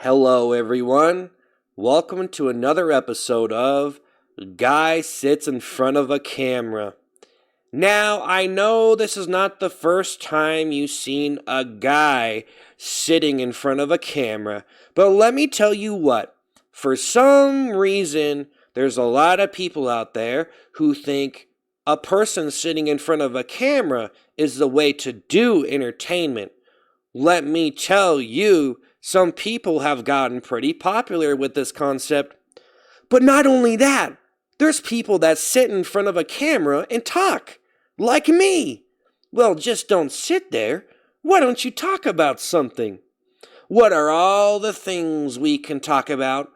Hello, everyone. Welcome to another episode of Guy Sits in Front of a Camera. Now, I know this is not the first time you've seen a guy sitting in front of a camera, but let me tell you what. For some reason, there's a lot of people out there who think a person sitting in front of a camera is the way to do entertainment. Let me tell you, some people have gotten pretty popular with this concept. But not only that, there's people that sit in front of a camera and talk, like me. Well, just don't sit there. Why don't you talk about something? What are all the things we can talk about?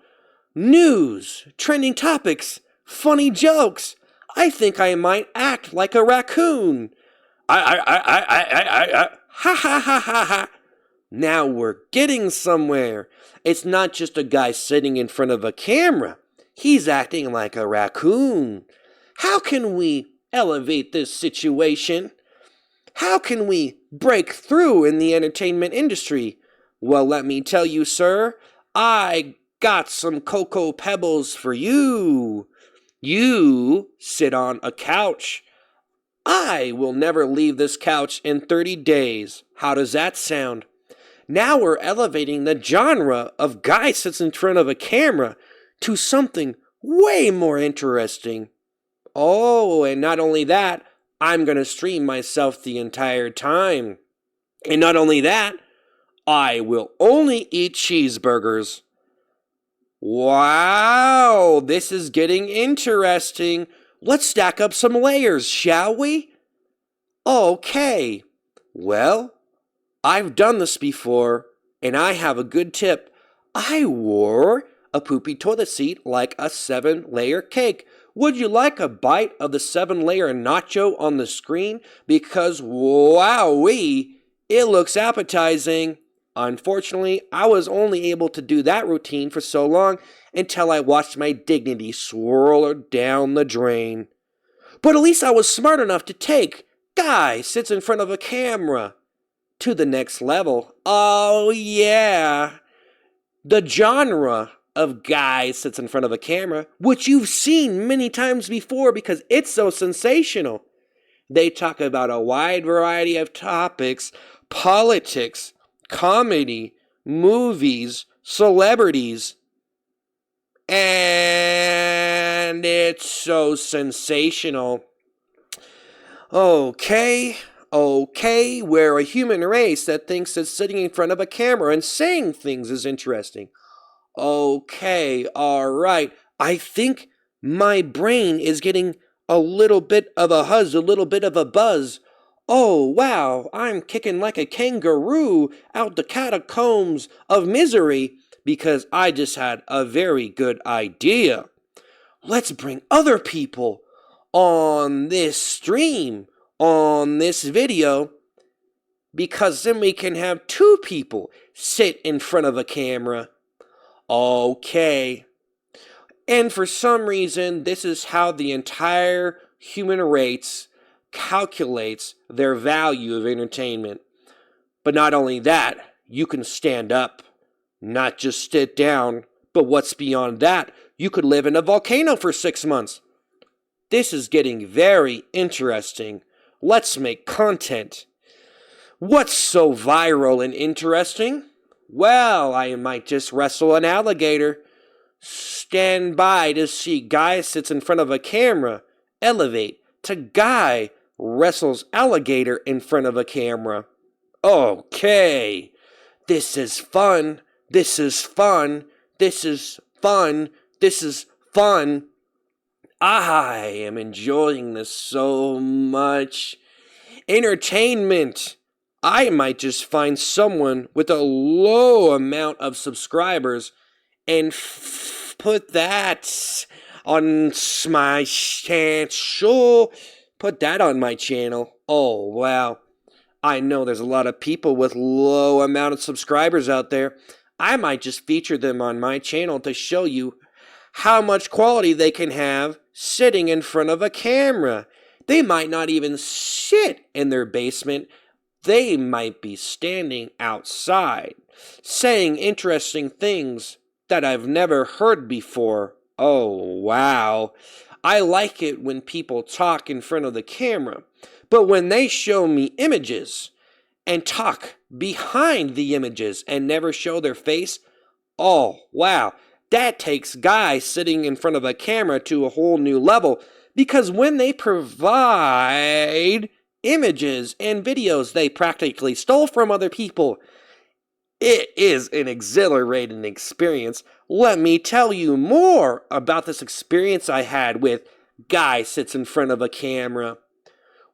News, trending topics, funny jokes. I think I might act like a raccoon. Ha ha ha ha ha. Now we're getting somewhere. It's not just a guy sitting in front of a camera. He's acting like a raccoon. How can we elevate this situation? How can we break through in the entertainment industry? Well, let me tell you, sir, I got some cocoa pebbles for you. You sit on a couch. I will never leave this couch in 30 days. How does that sound? Now we're elevating the genre of guy sits in front of a camera to something way more interesting. Oh, and not only that, I'm going to stream myself the entire time. And not only that, I will only eat cheeseburgers. Wow, this is getting interesting. Let's stack up some layers, shall we? Okay, well, I've done this before, and I have a good tip. I wore a poopy toilet seat like a 7-layer cake. Would you like a bite of the 7-layer nacho on the screen? Because wowee, it looks appetizing. Unfortunately, I was only able to do that routine for so long until I watched my dignity swirl down the drain. But at least I was smart enough to take Guy Sits in Front of a Camera to the next level. Oh yeah, the genre of Guy Sits in Front of a Camera, which you've seen many times before because it's so sensational. They talk about a wide variety of topics: politics, comedy, movies, celebrities, and it's so sensational. Okay, we're a human race that thinks that sitting in front of a camera and saying things is interesting. Okay, alright, I think my brain is getting a little bit of a huzz, a little bit of a buzz. Oh, wow, I'm kicking like a kangaroo out the catacombs of misery because I just had a very good idea. Let's bring other people on this stream, on this video, because then we can have 2 people sit in front of a camera. Okay. And for some reason, this is how the entire human race calculates their value of entertainment. But not only that, you can stand up, not just sit down, but what's beyond that? You could live in a volcano for 6 months. This is getting very interesting. Let's make content. What's so viral and interesting? Well, I might just wrestle an alligator. Stand by to see Guy Sits in Front of a Camera elevate to Guy wrestles alligator in front of a camera. Okay. This is fun. This is fun. This is fun. This is fun. I am enjoying this so much. Entertainment. I might just find someone with a low amount of subscribers and put that on my channel. Put that on my channel. Oh, wow. I know there's a lot of people with low amount of subscribers out there. I might just feature them on my channel to show you how much quality they can have sitting in front of a camera. They might not even sit in their basement. They might be standing outside. saying interesting things that I've never heard before. Oh, wow. I like it when people talk in front of the camera, but when they show me images and talk behind the images and never show their face, oh, wow. That takes guys sitting in front of a camera to a whole new level, because when they provide images and videos they practically stole from other people, it is an exhilarating experience. Let me tell you more about this experience I had with Guy Sits in Front of a Camera.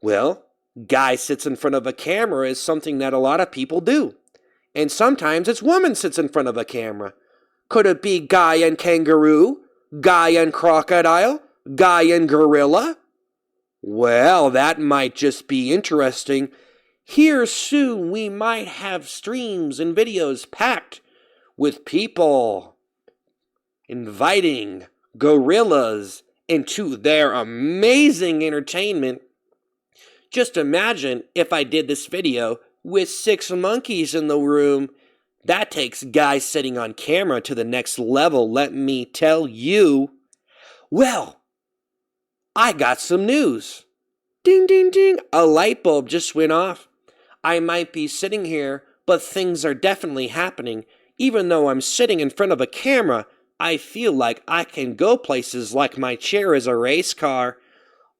Well, Guy Sits in Front of a Camera is something that a lot of people do. And sometimes it's woman sits in front of a camera. Could it be Guy and kangaroo? Guy and crocodile? Guy and gorilla? Well, that might just be interesting. Here soon we might have streams and videos packed with people inviting gorillas into their amazing entertainment. Just imagine if I did this video with 6 monkeys in the room. That takes guys sitting on camera to the next level, let me tell you. Well, I got some news. Ding, ding, ding. A light bulb just went off. I might be sitting here, but things are definitely happening. Even though I'm sitting in front of a camera, I feel like I can go places like my chair is a race car.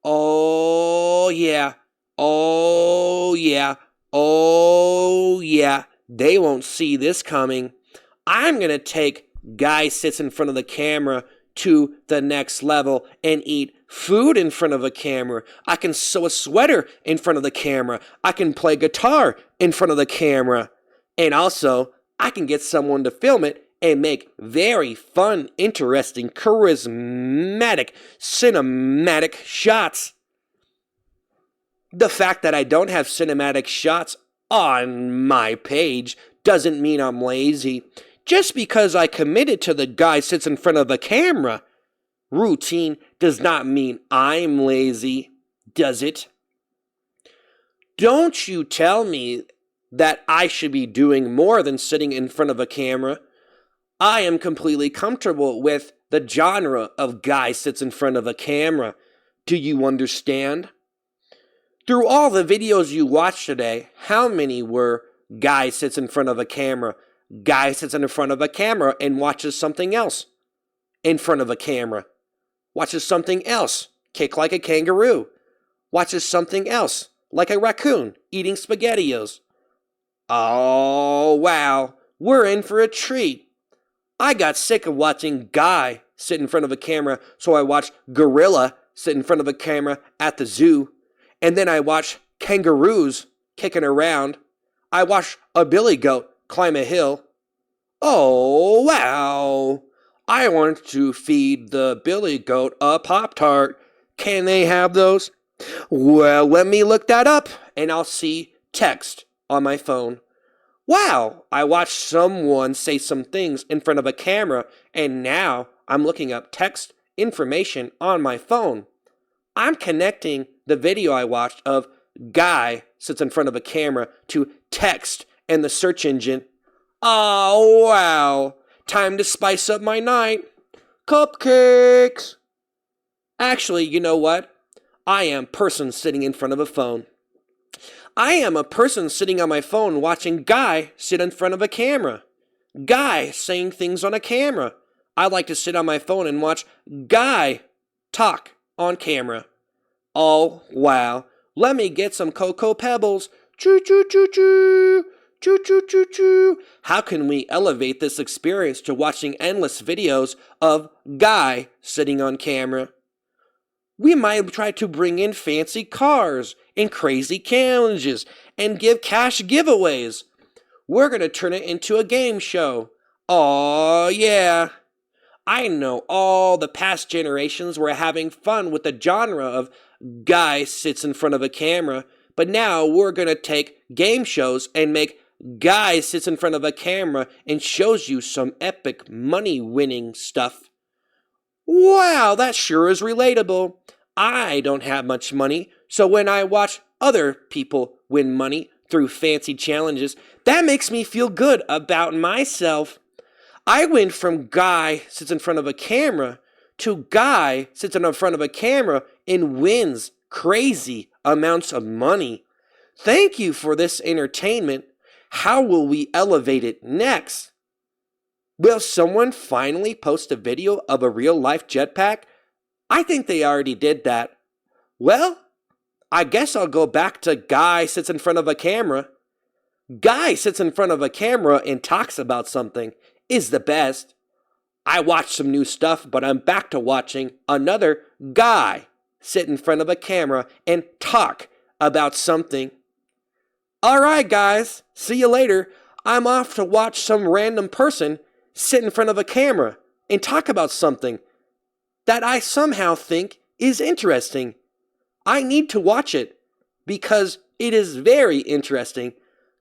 Oh, yeah. Oh, yeah. Oh, yeah. They won't see this coming. I'm going to take Guy Sits in Front of the Camera to the next level and eat food in front of a camera. I can sew a sweater in front of the camera. I can play guitar in front of the camera. And also, I can get someone to film it and make very fun, interesting, charismatic, cinematic shots. The fact that I don't have cinematic shots on my page doesn't mean I'm lazy. Just because I committed to the Guy Sits in Front of the Camera routine does not mean I'm lazy, does it? Don't you tell me that I should be doing more than sitting in front of a camera. I am completely comfortable with the genre of Guy Sits in Front of a Camera. Do you understand? Through all the videos you watched today, how many were Guy Sits in Front of a Camera? Guy sits in front of a camera and watches something else in front of a camera. Watches something else kick like a kangaroo. Watches something else like a raccoon eating SpaghettiOs. Oh, wow. We're in for a treat. I got sick of watching Guy sit in front of a camera, so I watched Gorilla sit in front of a camera at the zoo. And then I watched kangaroos kicking around. I watched a billy goat climb a hill. Oh, wow. I want to feed the billy goat a Pop-Tart. Can they have those? Well, let me look that up, and I'll see text on my phone. Wow, I watched someone say some things in front of a camera, and now I'm looking up text information on my phone. I'm connecting the video I watched of Guy Sits in Front of a Camera to text and the search engine. Oh, wow. Time to spice up my night. Cupcakes. Actually, you know what? I am a person sitting in front of a phone. I am a person sitting on my phone watching Guy sit in front of a camera. Guy saying things on a camera. I like to sit on my phone and watch Guy talk on camera. Oh, wow. Let me get some Cocoa Pebbles. Choo choo choo choo. Choo choo choo choo. How can we elevate this experience to watching endless videos of Guy sitting on camera? We might try to bring in fancy cars and crazy challenges and give cash giveaways. We're going to turn it into a game show. Oh, yeah. I know all the past generations were having fun with the genre of Guy Sits in Front of a Camera, but now we're going to take game shows and make Guy Sits in Front of a Camera and shows you some epic money-winning stuff. Wow, that sure is relatable. I don't have much money, so when I watch other people win money, through fancy challenges. That makes me feel good about myself. I went from guy sits in front of a camera to guy sits in front of a camera and wins crazy amounts of money. Thank you for this entertainment. How will we elevate it next? Will someone finally post a video of a real-life jetpack? I think they already did that. Well, I guess I'll go back to guy sits in front of a camera. Guy sits in front of a camera and talks about something is the best. I watched some new stuff, but I'm back to watching another guy sit in front of a camera and talk about something. All right, guys, see you later. I'm off to watch some random person sit in front of a camera and talk about something that I somehow think is interesting. I need to watch it because it is very interesting.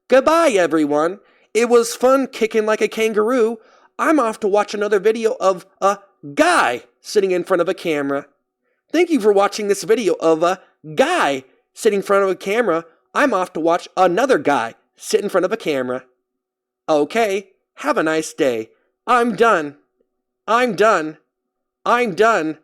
Goodbye, everyone. It was fun kicking like a kangaroo. I'm off to watch another video of a guy sitting in front of a camera. Thank you for watching this video of a guy sitting in front of a camera. I'm off to watch another guy sit in front of a camera. Okay, have a nice day. I'm done. I'm done. I'm done.